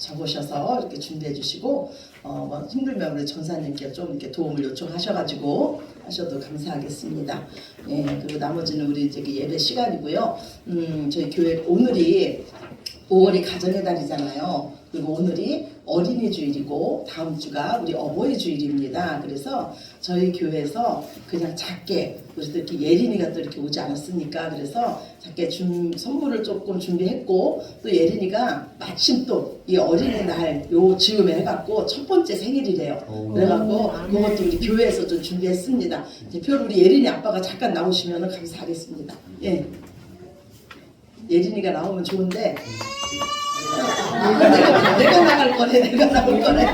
적으셔서 이렇게 준비해 주시고 뭐 힘들면 우리 전사님께 좀 이렇게 도움을 요청하셔가지고 하셔도 감사하겠습니다. 예, 그리고 나머지는 우리 이제 예배 시간이고요. 저희 교회 오늘이 5월이 가정의 달이잖아요. 그리고 오늘이 어린이 주일이고 다음 주가 우리 어버이 주일입니다. 그래서 저희 교회에서 그냥 작게 우리 또 이렇게 예린이가 또 이렇게 오지 않았습니까? 그래서 작게 선물을 조금 준비했고 또 예린이가 마침 또 이 어린이날 요 즈음에 해갖고 첫 번째 생일이래요. 그래갖고 그것도 우리 교회에서 좀 준비했습니다. 대표로 우리 예린이 아빠가 잠깐 나오시면 감사하겠습니다. 예. 예린이가 나오면 좋은데 내가 나갈 거네. 내가 나올 거네.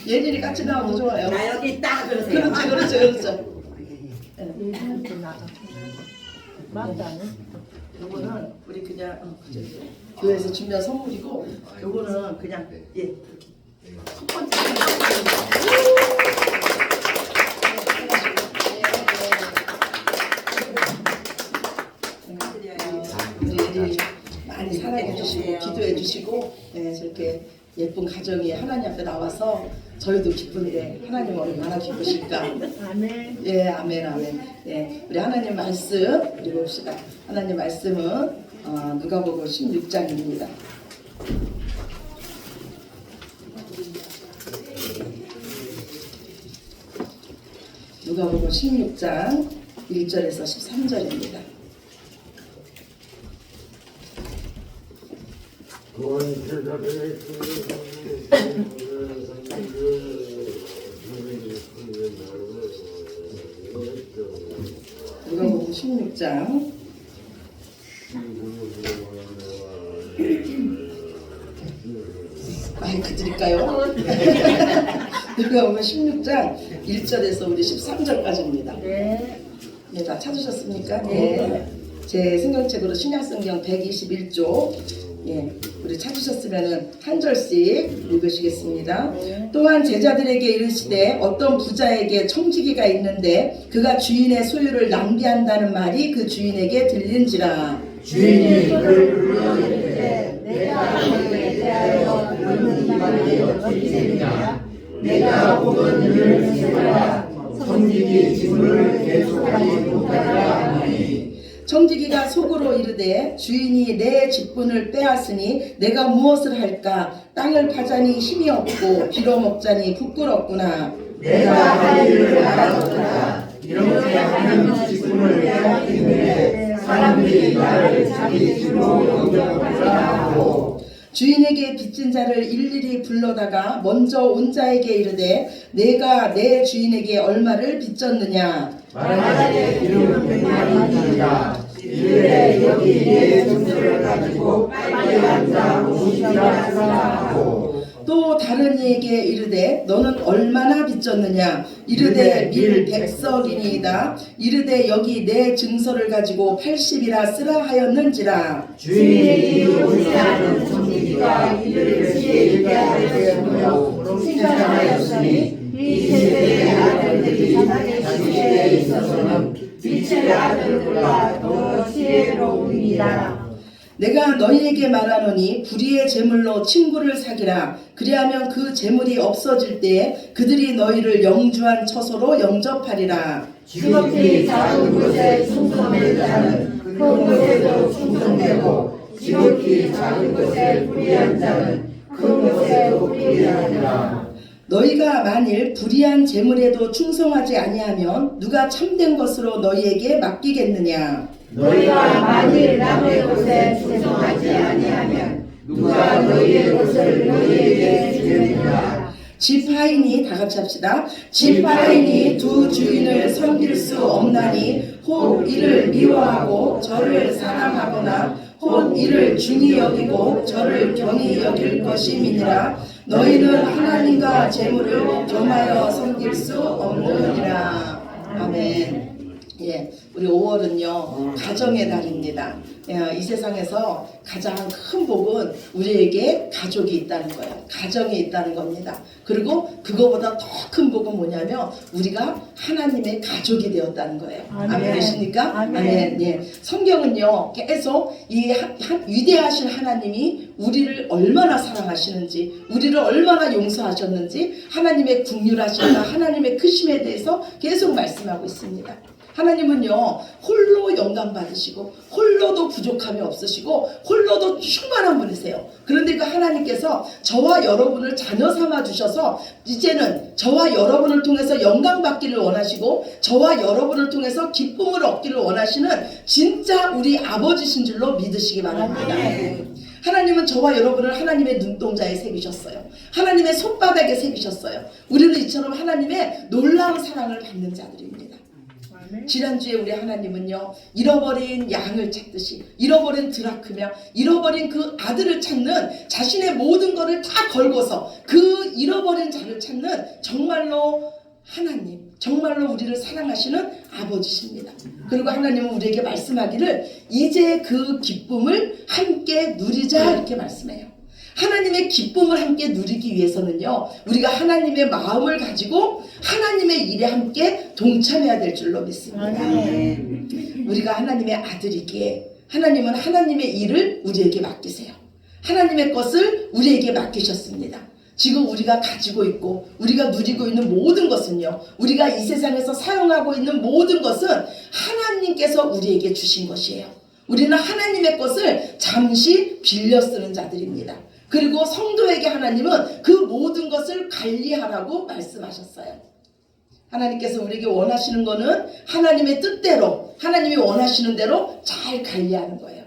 예린이 같이 나오면 좋아요. 나 여기 있다 그러세요. 그렇죠. 예린이도 나가. 맞다네. 요거는 우리 그냥 교회에서 준비한 선물이고 요거는 그냥 이렇게 첫 번째 우리 예린이 많이 사랑해 주시고 기도해 주시고 저렇게 예쁜 가정이 하나님 앞에 나와서 저희도 기쁜데 하나님 얼마나 기쁘실까. 아멘. 예, 아멘. 예, 우리 하나님 말씀 읽어봅시다. 하나님 말씀은 누가복음 16장입니다. 누가복음 16장 1절에서 13절입니다. 누가복음 16장 마이크 드릴까요? 누가복음 16장 1절에서 우리 13절까지입니다. 네. 네, 다 찾으셨습니까? 네. 제 성경책으로 신약성경 121조. 예, 우리 찾으셨으면은 한 절씩 읽으시겠습니다. 또한 제자들에게 이르시되 어떤 부자에게 청지기가 있는데 그가 주인의 소유를 낭비한다는 말이 그 주인에게 들린지라. 주인이 그를 불러 이르되 내가 너희에 대하여 듣는 말이 어찌되느냐. 내가 보던 일을 세우라. 청지기 지문을 계속하지 못하리라 하니. 청지기가 속으로 이르되 주인이 내 직분을 빼앗으니 내가 무엇을 할까. 땅을 파자니 힘이 없고 빌어먹자니 부끄럽구나. 내가 할 일을 알았도다. 이렇게 하는 직분을 빼앗기는데 사람들이 나를 자기 집으로 영접하리라 하고. 주인에게 빚진 자를 일일이 불러다가 먼저 온 자에게 이르되 내가 내 주인에게 얼마를 빚졌느냐. 말하되 100만이니라. 이르되 여기 내 증서를 가지고 빨리 앉아 오시라 하고. 또 다른 이에게 이르되 너는 얼마나 빚졌느냐. 이르되 밀 100석이니이다. 이르되 여기 내 증서를 가지고 80이라 쓰라 하였는지라. 주인이 오시하는 청지기가 이를 시에 하였으므로 칭찬하였으니 이 세대의 아들들이 자기 시대에 있어서는 빛의 아들보다 더 지혜로우니라. 내가 너희에게 말하노니 불의의 재물로 친구를 사기라. 그리하면 그 재물이 없어질 때에 그들이 너희를 영주한 처소로 영접하리라. 지극히 작은 곳에 충성된 자는 큰 곳에도 충성되고 지극히 작은 곳에 불의한 자는 큰 곳에도 불의하리라. 너희가 만일 불의한 재물에도 충성하지 아니하면 누가 참된 것으로 너희에게 맡기겠느냐. 너희가 만일 남의 곳에 충성하지 아니하면 누가 너희의 것을 너희에게 주겠느냐. 지파인이 다 같이 합시다. 지파인이 두 주인을 섬길 수 없나니 혹 이를 미워하고 저를 사랑하거나 혹 이를 중히 여기고 저를 경히 여길 것임이니라. 너희는 하나님과 재물을 겸하여 섬길 수 없느니라. 아멘. 예, 우리 5월은요 가정의 달입니다. 예, 이 세상에서 가장 큰 복은 우리에게 가족이 있다는 거예요. 가정이 있다는 겁니다. 그리고 그거보다 더 큰 복은 뭐냐면 우리가 하나님의 가족이 되었다는 거예요. 아멘 되십니까? 아멘. 예, 성경은요 계속 이 위대하신 하나님이 우리를 얼마나 사랑하시는지, 우리를 얼마나 용서하셨는지, 하나님의 긍휼하심과 하나님의 크심에 대해서 계속 말씀하고 있습니다. 하나님은요 홀로 영광 받으시고 홀로도 부족함이 없으시고 홀로도 충만한 분이세요. 그런데 그 하나님께서 저와 여러분을 자녀 삼아 주셔서 이제는 저와 여러분을 통해서 영광 받기를 원하시고 저와 여러분을 통해서 기쁨을 얻기를 원하시는 진짜 우리 아버지신 줄로 믿으시기 바랍니다. 하나님은 저와 여러분을 하나님의 눈동자에 새기셨어요. 하나님의 손바닥에 새기셨어요. 우리는 이처럼 하나님의 놀라운 사랑을 받는 자들입니다. 지난주에 우리 하나님은요 잃어버린 양을 찾듯이, 잃어버린 드라크며 잃어버린 그 아들을 찾는 자신의 모든 것을 다 걸고서 그 잃어버린 자를 찾는 정말로 하나님, 정말로 우리를 사랑하시는 아버지십니다. 그리고 하나님은 우리에게 말씀하기를 이제 그 기쁨을 함께 누리자 이렇게 말씀해요. 하나님의 기쁨을 함께 누리기 위해서는요 우리가 하나님의 마음을 가지고 하나님의 일에 함께 동참해야 될 줄로 믿습니다. 우리가 하나님의 아들이기에 하나님은 하나님의 일을 우리에게 맡기세요. 하나님의 것을 우리에게 맡기셨습니다. 지금 우리가 가지고 있고 우리가 누리고 있는 모든 것은요 우리가 이 세상에서 사용하고 있는 모든 것은 하나님께서 우리에게 주신 것이에요. 우리는 하나님의 것을 잠시 빌려 쓰는 자들입니다. 그리고 성도에게 하나님은 그 모든 것을 관리하라고 말씀하셨어요. 하나님께서 우리에게 원하시는 거는 하나님의 뜻대로, 하나님이 원하시는 대로 잘 관리하는 거예요.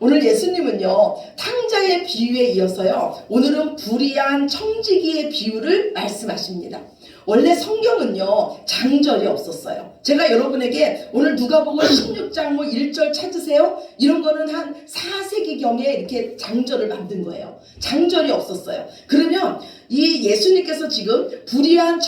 오늘 예수님은요 탕자의 비유에 이어서요 오늘은 불의한 청지기의 비유를 말씀하십니다. 원래 성경은요 장절이 없었어요. 제가 여러분에게 오늘 누가복음 16장 1절 찾으세요? 이런 거는 한 4세기경에 이렇게 장절을 만든 거예요. 장절이 없었어요. 그러면 이 예수님께서 지금 불의한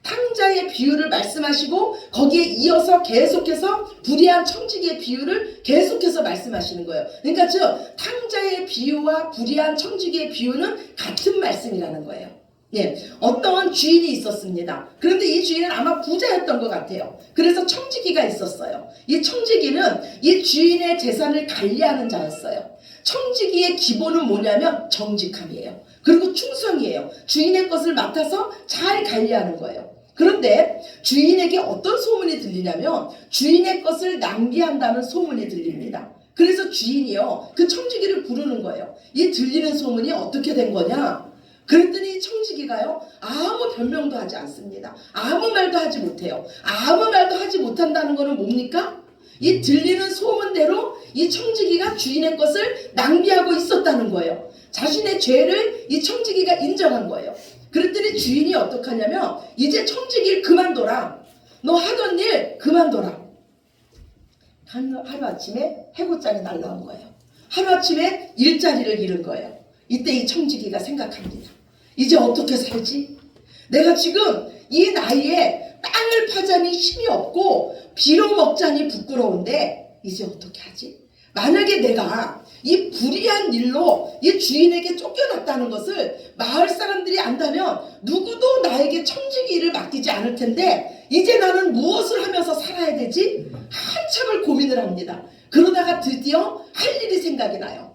탕자의 비유를 말씀하시고 거기에 이어서 계속해서 불의한 청지기의 비유를 계속해서 말씀하시는 거예요. 그러니까 즉 탕자의 비유와 불의한 청지기의 비유는 같은 말씀이라는 거예요. 예, 어떠한 주인이 있었습니다. 그런데 이 주인은 아마 부자였던 것 같아요. 그래서 청지기가 있었어요. 이 청지기는 이 주인의 재산을 관리하는 자였어요. 청지기의 기본은 뭐냐면 정직함이에요. 그리고 충성이에요. 주인의 것을 맡아서 잘 관리하는 거예요. 그런데 주인에게 어떤 소문이 들리냐면 주인의 것을 낭비한다는 소문이 들립니다. 그래서 주인이요 그 청지기를 부르는 거예요. 이 들리는 소문이 어떻게 된 거냐? 그랬더니 청지기가요 아무 변명도 하지 않습니다. 아무 말도 하지 못해요. 아무 말도 하지 못한다는 것은 뭡니까? 이 들리는 소문대로 이 청지기가 주인의 것을 낭비하고 있었다는 거예요. 자신의 죄를 이 청지기가 인정한 거예요. 그랬더니 주인이 어떡하냐면 이제 청지기를 그만둬라. 너 하던 일 그만둬라. 하루아침에 해고장이 날라온 거예요. 하루아침에 일자리를 잃은 거예요. 이때 이 청지기가 생각합니다. 이제 어떻게 살지? 내가 지금 이 나이에 땅을 파자니 힘이 없고 빌어먹자니 부끄러운데 이제 어떻게 하지? 만약에 내가 이 불의한 일로 이 주인에게 쫓겨났다는 것을 마을 사람들이 안다면 누구도 나에게 청지기를 맡기지 않을 텐데 이제 나는 무엇을 하면서 살아야 되지? 한참을 고민을 합니다. 그러다가 드디어 할 일이 생각이 나요.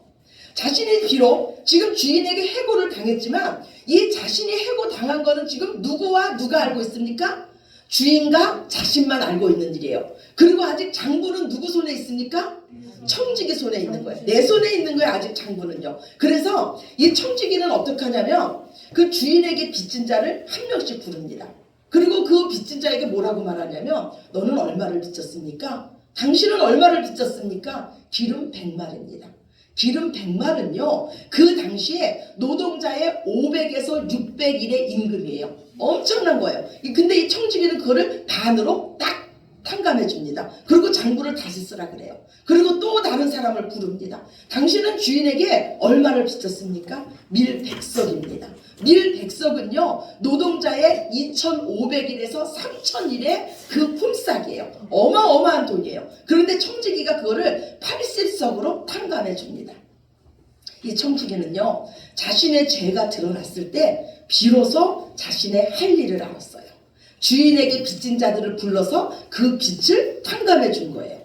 자신이 비록 지금 주인에게 해고를 당했지만 이 자신이 해고 당한 거는 지금 누구와 누가 알고 있습니까? 주인과 자신만 알고 있는 일이에요. 그리고 아직 장부는 누구 손에 있습니까? 청지기 손에 있는 거예요. 내 손에 있는 거예요. 아직 장부는요. 그래서 이 청지기는 어떻게 하냐면 그 주인에게 빚진 자를 한 명씩 부릅니다. 그리고 그 빚진 자에게 뭐라고 말하냐면 너는 얼마를 빚졌습니까? 당신은 얼마를 빚졌습니까? 기름 100마리입니다. 기름 100마리는요 그 당시에 노동자의 500에서 600일의 임금이에요. 엄청난 거예요. 근데 이 청지기는 그거를 반으로 딱 탕감해 줍니다. 그리고 장부를 다시 쓰라 그래요. 그리고 또 다른 사람을 부릅니다. 당신은 주인에게 얼마를 빚졌습니까? 밀백석입니다. 밀백석은요 노동자의 2,500일에서 3,000일의 그 품삯이에요. 어마어마한 돈이에요. 그런데 청지기가 그거를 80석으로 탕감해 줍니다. 이 청지기는요 자신의 죄가 드러났을 때 비로소 자신의 할 일을 알았어요. 주인에게 빚진 자들을 불러서 그 빚을 탕감해 준 거예요.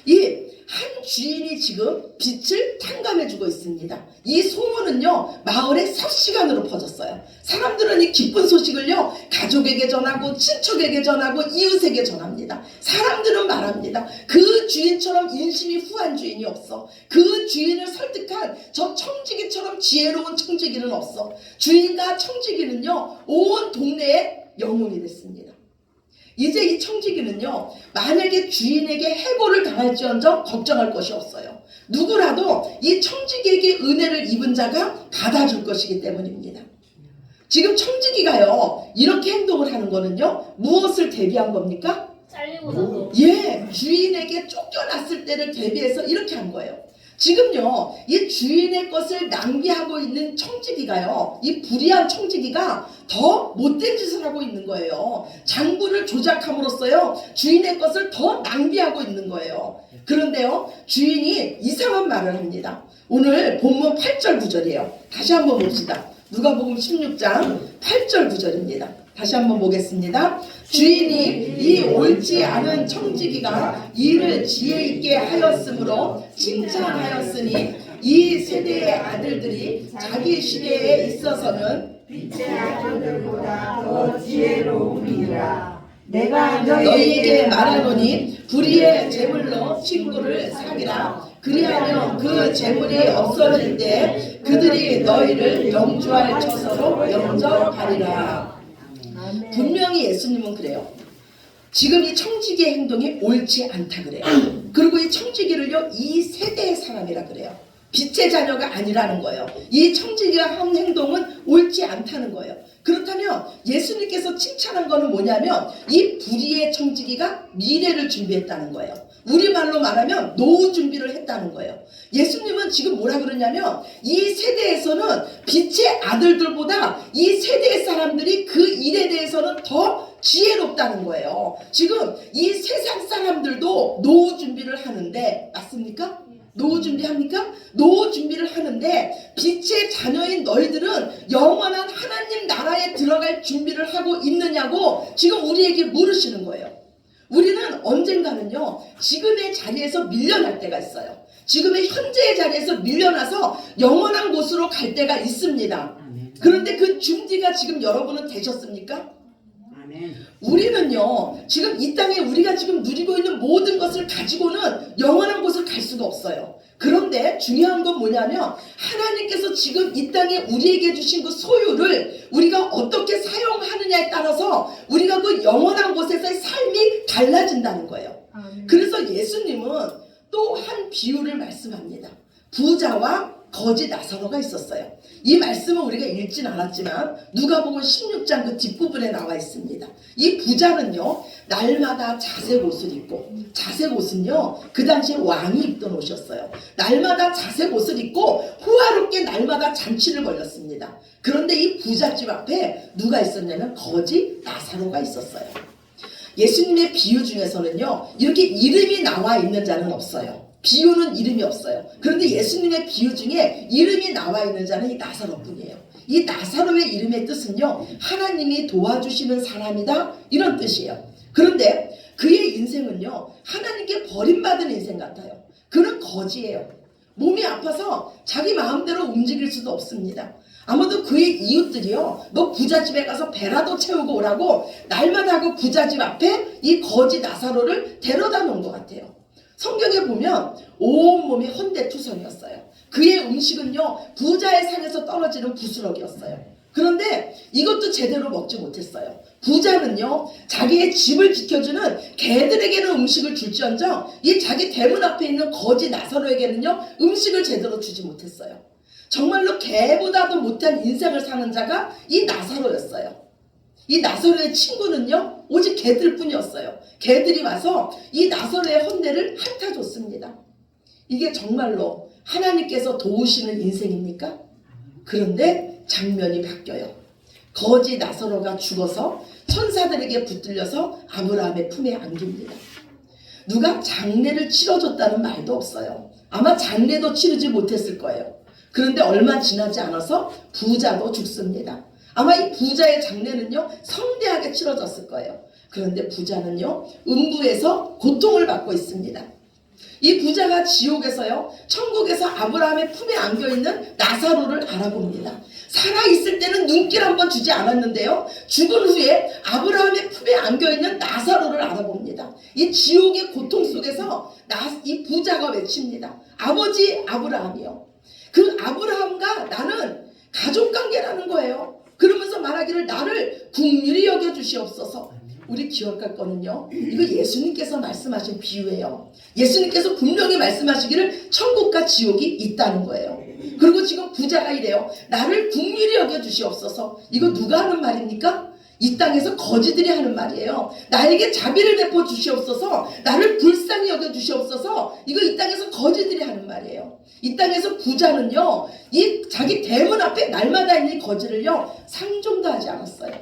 이 한 주인이 지금 빚을 탕감해 주고 있습니다. 이 소문은요 마을에 삽시간으로 퍼졌어요. 사람들은 이 기쁜 소식을요 가족에게 전하고 친척에게 전하고 이웃에게 전합니다. 사람들은 말합니다. 그 주인처럼 인심이 후한 주인이 없어. 그 주인을 설득한 저 청지기처럼 지혜로운 청지기는 없어. 주인과 청지기는요 온 동네에 영웅이 됐습니다. 이제 이 청지기는요 만약에 주인에게 해고를 당할지언정 걱정할 것이 없어요. 누구라도 이 청지기에게 은혜를 입은 자가 받아줄 것이기 때문입니다. 지금 청지기가요 이렇게 행동을 하는 거는요 무엇을 대비한 겁니까? 잘리고 나서 예, 주인에게 쫓겨났을 때를 대비해서 이렇게 한 거예요. 지금요 이 주인의 것을 낭비하고 있는 청지기가요 이 불의한 청지기가 더 못된 짓을 하고 있는 거예요. 장부를 조작함으로써요 주인의 것을 더 낭비하고 있는 거예요. 그런데요 주인이 이상한 말을 합니다. 오늘 본문 8절 9절이에요. 다시 한번 봅시다. 누가복음 16장 8절 9절입니다. 다시 한번 보겠습니다. 주인이 이 옳지 않은 청지기가 일을 지혜 있게 하였으므로 칭찬하였으니 이 세대의 아들들이 자기 시대에 있어서는 빛의 아들들보다 더 지혜로움이라. 내가 너희에게 말하노니 불의의 제물로 친구를 사귀라. 그리하면 그 재물이 없어질 때 그들이 너희를 영주할 처소로 영접하리라. 분명히 예수님은 그래요. 지금 이 청지기의 행동이 옳지 않다 그래요. 그리고 이 청지기를요 이 세대의 사람이라 그래요. 빛의 자녀가 아니라는 거예요. 이 청지기가 한 행동은 옳지 않다는 거예요. 그렇다면 예수님께서 칭찬한 거는 뭐냐면 이 불의의 청지기가 미래를 준비했다는 거예요. 우리말로 말하면 노후 준비를 했다는 거예요. 예수님은 지금 뭐라 그러냐면 이 세대에서는 빛의 아들들보다 이 세대의 사람들이 그 일에 대해서는 더 지혜롭다는 거예요. 지금 이 세상 사람들도 노후 준비를 하는데 맞습니까? 노후 준비합니까? 노후 준비를 하는데 빛의 자녀인 너희들은 영원한 하나님 나라에 들어갈 준비를 하고 있느냐고 지금 우리에게 물으시는 거예요. 우리는 언젠가는요 지금의 자리에서 밀려날 때가 있어요. 지금의 현재의 자리에서 밀려나서 영원한 곳으로 갈 때가 있습니다. 그런데 그 준비가 지금 여러분은 되셨습니까? 우리는요 지금 이 땅에 우리가 지금 누리고 있는 모든 것을 가지고는 영원한 곳을 갈 수가 없어요. 그런데 중요한 건 뭐냐면 하나님께서 지금 이 땅에 우리에게 주신 그 소유를 우리가 어떻게 사용하느냐에 따라서 우리가 그 영원한 곳에서의 삶이 달라진다는 거예요. 그래서 예수님은 또 한 비유를 말씀합니다. 부자와 거지 나사로가 있었어요. 이 말씀은 우리가 읽진 않았지만 누가복음 16장 그 뒷부분에 나와 있습니다. 이 부자는요 날마다 자색 옷을 입고, 자색 옷은요 그 당시에 왕이 입던 옷이었어요. 날마다 자색 옷을 입고 호화롭게 날마다 잔치를 벌였습니다. 그런데 이 부잣집 앞에 누가 있었냐면 거지 나사로가 있었어요. 예수님의 비유 중에서는요 이렇게 이름이 나와 있는 자는 없어요. 비유는 이름이 없어요. 그런데 예수님의 비유 중에 이름이 나와 있는 자는 이 나사로뿐이에요. 이 나사로의 이름의 뜻은요 하나님이 도와주시는 사람이다 이런 뜻이에요. 그런데 그의 인생은요 하나님께 버림받은 인생 같아요. 그는 거지예요. 몸이 아파서 자기 마음대로 움직일 수도 없습니다. 아무도 그의 이웃들이요 너 부잣집에 가서 배라도 채우고 오라고 날마다 그 부잣집 앞에 이 거지 나사로를 데려다 놓은 것 같아요. 성경에 보면 온몸이 헌데투성이었어요. 그의 음식은요 부자의 상에서 떨어지는 부스러기였어요. 그런데 이것도 제대로 먹지 못했어요. 부자는요 자기의 집을 지켜주는 개들에게는 음식을 줄지언정 이 자기 대문 앞에 있는 거지 나사로에게는요 음식을 제대로 주지 못했어요. 정말로 개보다도 못한 인생을 사는 자가 이 나사로였어요. 이 나사로의 친구는요 오직 개들뿐이었어요. 개들이 와서 이 나사로의 헌내를 핥아줬습니다. 이게 정말로 하나님께서 도우시는 인생입니까? 그런데 장면이 바뀌어요. 거지 나사로가 죽어서 천사들에게 붙들려서 아브라함의 품에 안깁니다. 누가 장례를 치러줬다는 말도 없어요. 아마 장례도 치르지 못했을 거예요. 그런데 얼마 지나지 않아서 부자도 죽습니다. 아마 이 부자의 장례는요 성대하게 치러졌을 거예요. 그런데 부자는요 음부에서 고통을 받고 있습니다. 이 부자가 지옥에서요 천국에서 아브라함의 품에 안겨있는 나사로를 알아봅니다. 살아있을 때는 눈길 한번 주지 않았는데요 죽은 후에 아브라함의 품에 안겨있는 나사로를 알아봅니다. 이 지옥의 고통 속에서 이 부자가 외칩니다. 아버지 아브라함이요. 그 아브라함과 나는 가족관계라는 거예요. 그러면서 말하기를 나를 긍휼히 여겨주시옵소서. 우리 기억할 거는요 이거 예수님께서 말씀하신 비유예요. 예수님께서 분명히 말씀하시기를 천국과 지옥이 있다는 거예요. 그리고 지금 부자가 이래요. 나를 긍휼히 여겨주시옵소서. 이거 누가 하는 말입니까? 이 땅에서 거지들이 하는 말이에요. 나에게 자비를 베풀어 주시옵소서. 나를 불쌍히 여겨 주시옵소서. 이거 이 땅에서 거지들이 하는 말이에요. 이 땅에서 부자는요 이 자기 대문 앞에 날마다 있는 거지를요 상종도 하지 않았어요.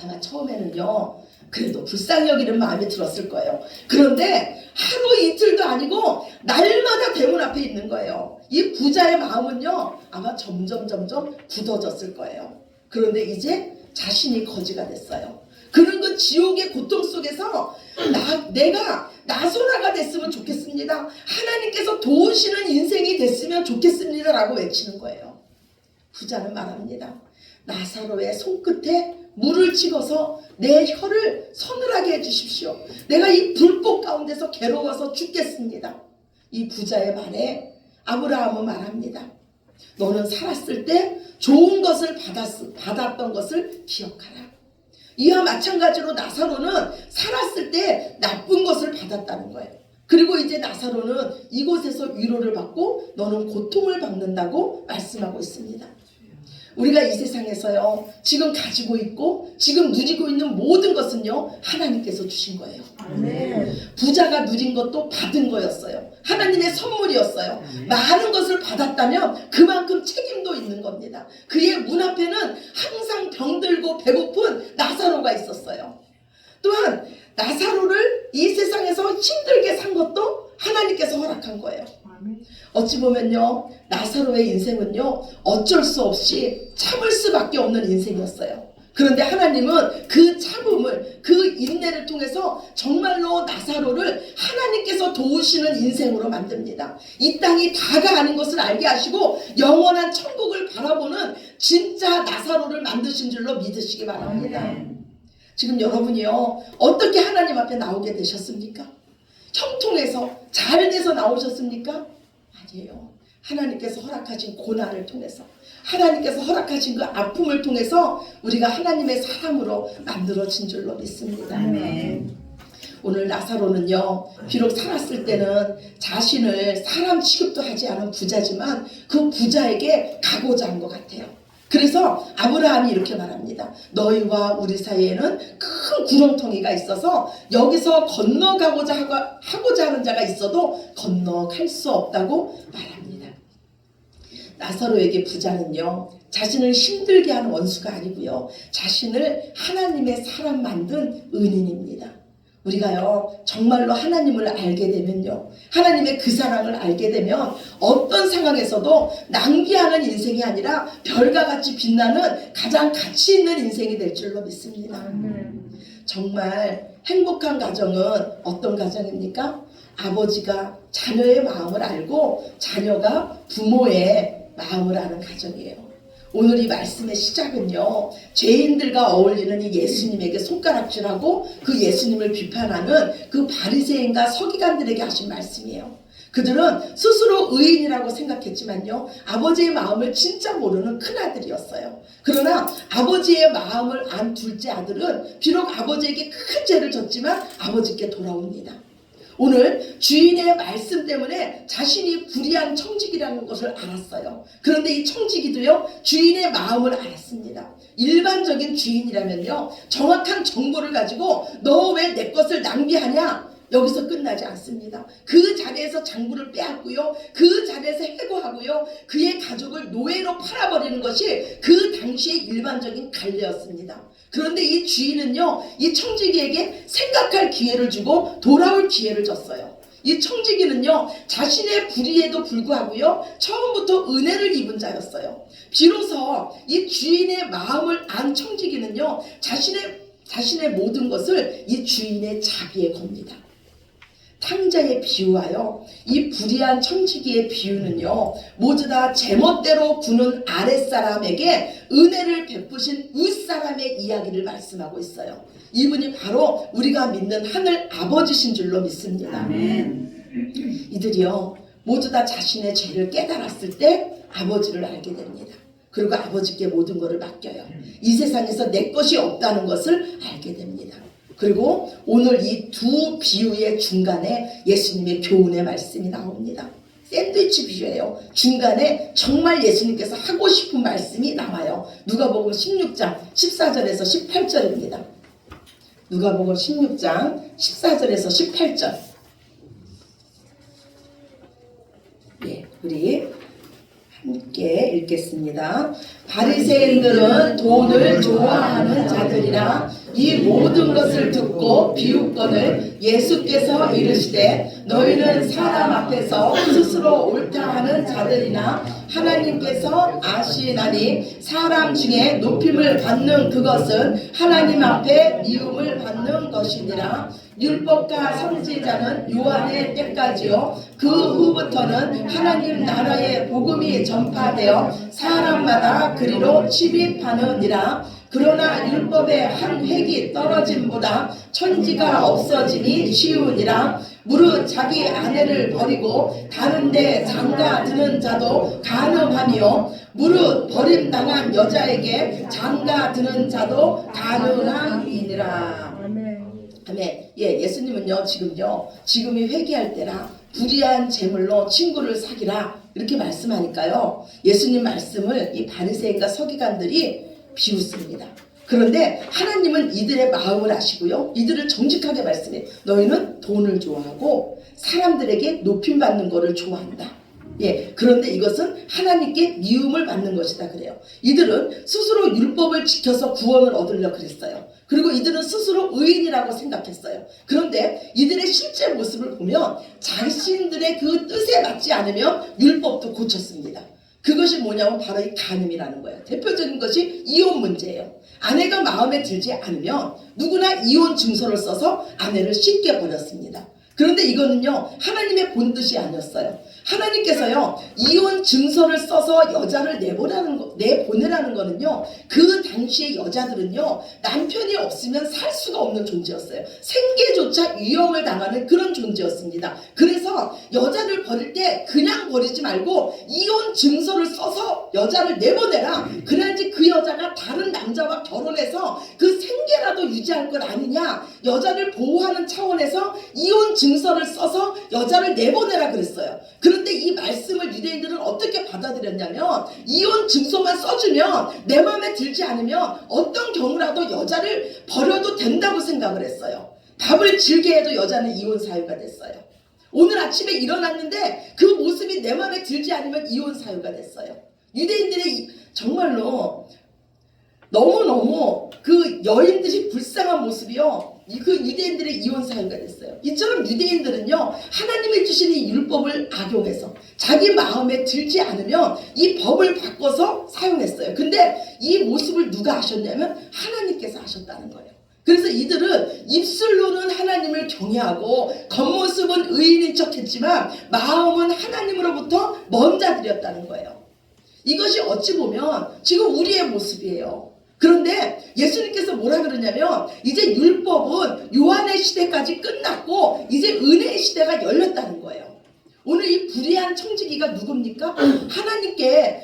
아마 처음에는요 그래도 불쌍히 여기는 마음이 들었을 거예요. 그런데 하루 이틀도 아니고 날마다 대문 앞에 있는 거예요. 이 부자의 마음은요 아마 점점 굳어졌을 거예요. 그런데 이제 자신이 거지가 됐어요. 그런 그 지옥의 고통 속에서 내가 나소라가 됐으면 좋겠습니다. 하나님께서 도우시는 인생이 됐으면 좋겠습니다 라고 외치는 거예요. 부자는 말합니다. 나사로의 손끝에 물을 찍어서 내 혀를 서늘하게 해주십시오. 내가 이 불꽃 가운데서 괴로워서 죽겠습니다. 이 부자의 말에 아브라함은 말합니다. 너는 살았을 때 좋은 것을 받았던 것을 기억하라. 이와 마찬가지로 나사로는 살았을 때 나쁜 것을 받았다는 거예요. 그리고 이제 나사로는 이곳에서 위로를 받고 너는 고통을 받는다고 말씀하고 있습니다. 우리가 이 세상에서요 지금 가지고 있고 지금 누리고 있는 모든 것은요 하나님께서 주신 거예요. 아멘. 부자가 누린 것도 받은 거였어요. 하나님의 선물이었어요. 많은 것을 받았다면 그만큼 책임도 있는 겁니다. 그의 문 앞에는 항상 병들고 배고픈 나사로가 있었어요. 또한 나사로를 이 세상에서 힘들게 산 것도 하나님께서 허락한 거예요. 어찌 보면요 나사로의 인생은요 어쩔 수 없이 참을 수밖에 없는 인생이었어요. 그런데 하나님은 그 참음을 그 인내를 통해서 정말로 나사로를 하나님께서 도우시는 인생으로 만듭니다. 이 땅이 다가 아닌 것을 알게 하시고 영원한 천국을 바라보는 진짜 나사로를 만드신 줄로 믿으시기 바랍니다. 지금 여러분이요 어떻게 하나님 앞에 나오게 되셨습니까? 형통해서 잘 돼서 나오셨습니까? 아니에요. 하나님께서 허락하신 고난을 통해서 하나님께서 허락하신 그 아픔을 통해서 우리가 하나님의 사람으로 만들어진 줄로 믿습니다. 아멘. 오늘 나사로는요 비록 살았을 때는 자신을 사람 취급도 하지 않은 부자지만 그 부자에게 가고자 한 것 같아요. 그래서 아브라함이 이렇게 말합니다. 너희와 우리 사이에는 큰 구렁텅이가 있어서 여기서 건너가고자 하고자 하는 자가 있어도 건너갈 수 없다고 말합니다. 나사로에게 부자는요 자신을 힘들게 하는 원수가 아니고요 자신을 하나님의 사람 만든 은인입니다. 우리가요 정말로 하나님을 알게 되면요 하나님의 그 사랑을 알게 되면 어떤 상황에서도 낭비하는 인생이 아니라 별과 같이 빛나는 가장 가치 있는 인생이 될 줄로 믿습니다. 정말 행복한 가정은 어떤 가정입니까? 아버지가 자녀의 마음을 알고 자녀가 부모의 마음을 아는 가정이에요. 오늘 이 말씀의 시작은요 죄인들과 어울리는 이 예수님에게 손가락질하고 그 예수님을 비판하는 그 바리새인과 서기관들에게 하신 말씀이에요. 그들은 스스로 의인이라고 생각했지만요 아버지의 마음을 진짜 모르는 큰아들이었어요. 그러나 아버지의 마음을 안 둘째 아들은 비록 아버지에게 큰 죄를 졌지만 아버지께 돌아옵니다. 오늘 주인의 말씀 때문에 자신이 불의한 청지기라는 것을 알았어요. 그런데 이 청지기도요, 주인의 마음을 알았습니다. 일반적인 주인이라면요, 정확한 정보를 가지고 너 왜 내 것을 낭비하냐? 여기서 끝나지 않습니다. 그 자리에서 장부를 빼앗고요, 그 자리에서 해고하고요, 그의 가족을 노예로 팔아버리는 것이 그 당시의 일반적인 관례였습니다. 그런데 이 주인은요, 이 청지기에게 생각할 기회를 주고 돌아올 기회를 줬어요. 이 청지기는요, 자신의 불의에도 불구하고요, 처음부터 은혜를 입은 자였어요. 비로소 이 주인의 마음을 안 청지기는요, 자신의 모든 것을 이 주인의 자비에 겁니다. 탕자에 비유하여 이 불의한 청지기의 비유는요, 모두 다 제멋대로 구는 아랫사람에게 은혜를 베푸신 윗사람의 이야기를 말씀하고 있어요. 이분이 바로 우리가 믿는 하늘 아버지신 줄로 믿습니다. 아멘. 이들이요, 모두 다 자신의 죄를 깨달았을 때 아버지를 알게 됩니다. 그리고 아버지께 모든 것을 맡겨요. 이 세상에서 내 것이 없다는 것을 알게 됩니다. 그리고 오늘 이 두 비유의 중간에 예수님의 교훈의 말씀이 나옵니다. 샌드위치 비유예요. 중간에 정말 예수님께서 하고 싶은 말씀이 나와요. 누가복음 16장 14절에서 18절입니다. 누가복음 16장 14절에서 18절. 예, 우리 함께 읽겠습니다. 바리새인들은 돈을 좋아하는 자들이라 이 모든 것을 듣고 비웃거늘 예수께서 이르시되 너희는 사람 앞에서 스스로 옳다 하는 자들이나 하나님께서 아시나니 사람 중에 높임을 받는 그것은 하나님 앞에 미움을 받는 것이니라. 율법과 선지자는 요한의 때까지요, 그 후부터는 하나님 나라의 복음이 전파되어 사람마다 그리로 침입하느니라. 그러나 율법의 한 획이 떨어짐보다 천지가 없어짐이 쉬우니라. 무릇 자기 아내를 버리고 다른 데 장가 드는 자도 가늠하며 무릇 버림당한 여자에게 장가 드는 자도 가능함이니라. 아멘. 예, 예수님은요, 지금이 회개할 때라, 불의한 재물로 친구를 사귀라, 이렇게 말씀하니까요, 예수님 말씀을 이 바리새인과 서기관들이 비웃습니다. 그런데 하나님은 이들의 마음을 아시고요, 이들을 정직하게 말씀해. 너희는 돈을 좋아하고 사람들에게 높임받는 것을 좋아한다. 예, 그런데 이것은 하나님께 미움을 받는 것이다 그래요. 이들은 스스로 율법을 지켜서 구원을 얻으려 그랬어요. 그리고 이들은 스스로 의인이라고 생각했어요. 그런데 이들의 실제 모습을 보면 자신들의 그 뜻에 맞지 않으면 율법도 고쳤습니다. 그것이 뭐냐면 바로 이 간음이라는 거예요. 대표적인 것이 이혼 문제예요. 아내가 마음에 들지 않으면 누구나 이혼 증서를 써서 아내를 씻겨 버렸습니다. 그런데 이거는요, 하나님의 본뜻이 아니었어요. 하나님께서요, 이혼 증서를 써서 여자를 내보내라는 거는요, 그 당시의 여자들은요, 남편이 없으면 살 수가 없는 존재였어요. 생계조차 위험을 당하는 그런 존재였습니다. 그래서 여자를 버릴 때 그냥 버리지 말고 이혼 증서를 써서 여자를 내보내라. 그래야지 그 여자가 다른 남자와 결혼해서 그 생계라도 유지할 것 아니냐. 여자를 보호하는 차원에서 이혼 증서를 써서 여자를 내보내라 그랬어요. 그런데 이 말씀을 유대인들은 어떻게 받아들였냐면, 이혼 증서만 써주면 내 마음에 들지 않으면 어떤 경우라도 여자를 버려도 된다고 생각을 했어요. 밥을 질게 해도 여자는 이혼 사유가 됐어요. 오늘 아침에 일어났는데 그 모습이 내 마음에 들지 않으면 이혼 사유가 됐어요. 유대인들의 정말로 너무너무 그 여인들이 불쌍한 모습이요, 그 유대인들의 이혼 사유가 됐어요. 이처럼 유대인들은요, 하나님이 주신 이 율법을 악용해서 자기 마음에 들지 않으면 이 법을 바꿔서 사용했어요. 근데 이 모습을 누가 하셨냐면 하나님께서 하셨다는 거예요. 그래서 이들은 입술로는 하나님을 경외하고 겉모습은 의인인 척했지만 마음은 하나님으로부터 먼 자들이었다는 거예요. 이것이 어찌 보면 지금 우리의 모습이에요. 그런데 예수님께서 뭐라 그러냐면, 이제 율법은 요한의 시대까지 끝났고 이제 은혜의 시대가 열렸다는 거예요. 오늘 이 불의한 청지기가 누굽니까? 하나님의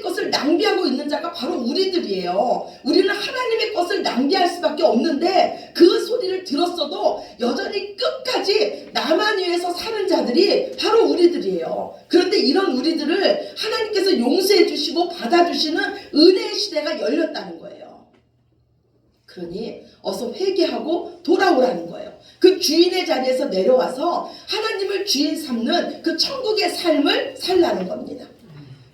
것을 낭비하고 있는 자가 바로 우리들이에요. 우리는 하나님의 것을 낭비할 수밖에 없는데 그 소리를 들었어도 여전히 끝까지 나만 위해서 사는 자들이 바로 우리들이에요. 그런데 이런 우리들을 하나님께서 용서해 주시고 받아주시는 은혜의 시대가 열렸다는 거예요. 그러니 어서 회개하고 돌아오라는 거예요. 그 주인의 자리에서 내려와서 하나님을 주인 삼는 그 천국의 삶을 살라는 겁니다.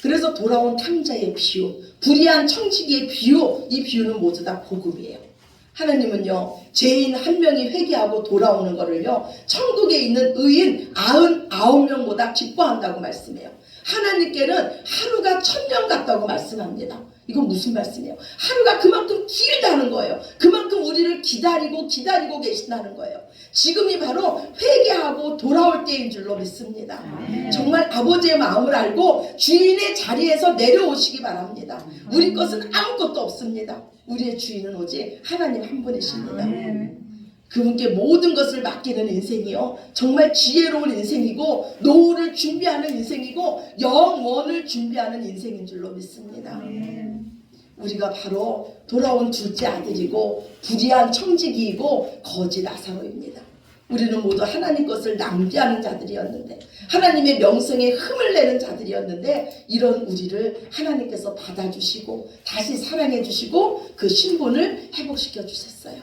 그래서 돌아온 탕자의 비유, 불의한 청지기의 비유, 이 비유는 모두 다 복음이에요. 하나님은요, 죄인 한 명이 회개하고 돌아오는 거를요, 천국에 있는 의인 99명보다 기뻐한다고 말씀해요. 하나님께는 하루가 1000년 같다고 말씀합니다. 이건 무슨 말씀이에요? 하루가 그만큼 길다는 거예요. 그만큼 우리를 기다리고 계신다는 거예요. 지금이 바로 회개하고 돌아올 때인 줄로 믿습니다. 정말 아버지의 마음을 알고 주인의 자리에서 내려오시기 바랍니다. 우리 것은 아무것도 없습니다. 우리의 주인은 오직 하나님 한 분이십니다. 그분께 모든 것을 맡기는 인생이요, 정말 지혜로운 인생이고 노후를 준비하는 인생이고 영원을 준비하는 인생인 줄로 믿습니다. 우리가 바로 돌아온 둘째 아들이고 불의한 청지기이고 거지 나사로입니다. 우리는 모두 하나님 것을 낭비하는 자들이었는데, 하나님의 명성에 흠을 내는 자들이었는데, 이런 우리를 하나님께서 받아주시고 다시 사랑해 주시고 그 신분을 회복시켜 주셨어요.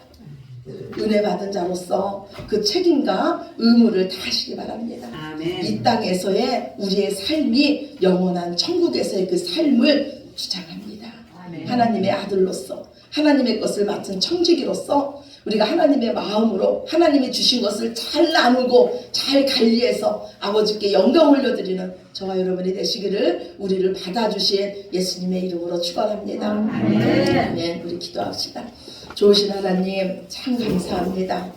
은혜 받은 자로서 그 책임과 의무를 다하시기 바랍니다. 아멘. 이 땅에서의 우리의 삶이 영원한 천국에서의 그 삶을 주장합니다. 아멘. 하나님의 아들로서, 하나님의 것을 맡은 청지기로서 우리가 하나님의 마음으로 하나님이 주신 것을 잘 나누고 잘 관리해서 아버지께 영광 올려드리는 저와 여러분이 되시기를 우리를 받아주신 예수님의 이름으로 축원합니다. 아멘. 우리 기도합시다. 좋으신 하나님, 참 감사합니다.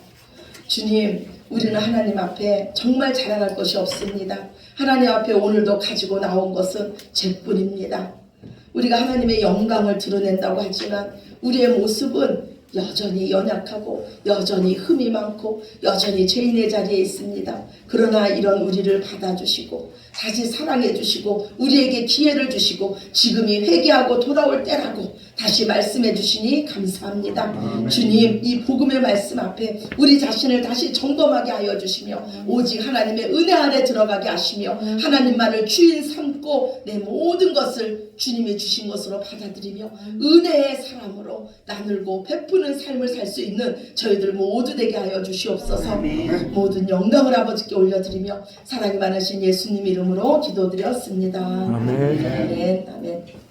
주님, 우리는 하나님 앞에 정말 자랑할 것이 없습니다. 하나님 앞에 오늘도 가지고 나온 것은 죄뿐입니다. 우리가 하나님의 영광을 드러낸다고 하지만 우리의 모습은 여전히 연약하고 여전히 흠이 많고 여전히 죄인의 자리에 있습니다. 그러나 이런 우리를 받아주시고 다시 사랑해 주시고 우리에게 기회를 주시고 지금이 회개하고 돌아올 때라고 다시 말씀해 주시니 감사합니다. 주님, 이 복음의 말씀 앞에 우리 자신을 다시 점검하게 하여 주시며 오직 하나님의 은혜 아래 들어가게 하시며 하나님만을 주인 삼고 내 모든 것을 주님이 주신 것으로 받아들이며 은혜의 사람으로 나누고 베푸는 삶을 살 수 있는 저희들 모두 되게 하여 주시옵소서. 모든 영광을 아버지께 올려드리며 사랑이 많으신 예수님 이름으로 기도드렸습니다. 아멘. 아멘. 아멘.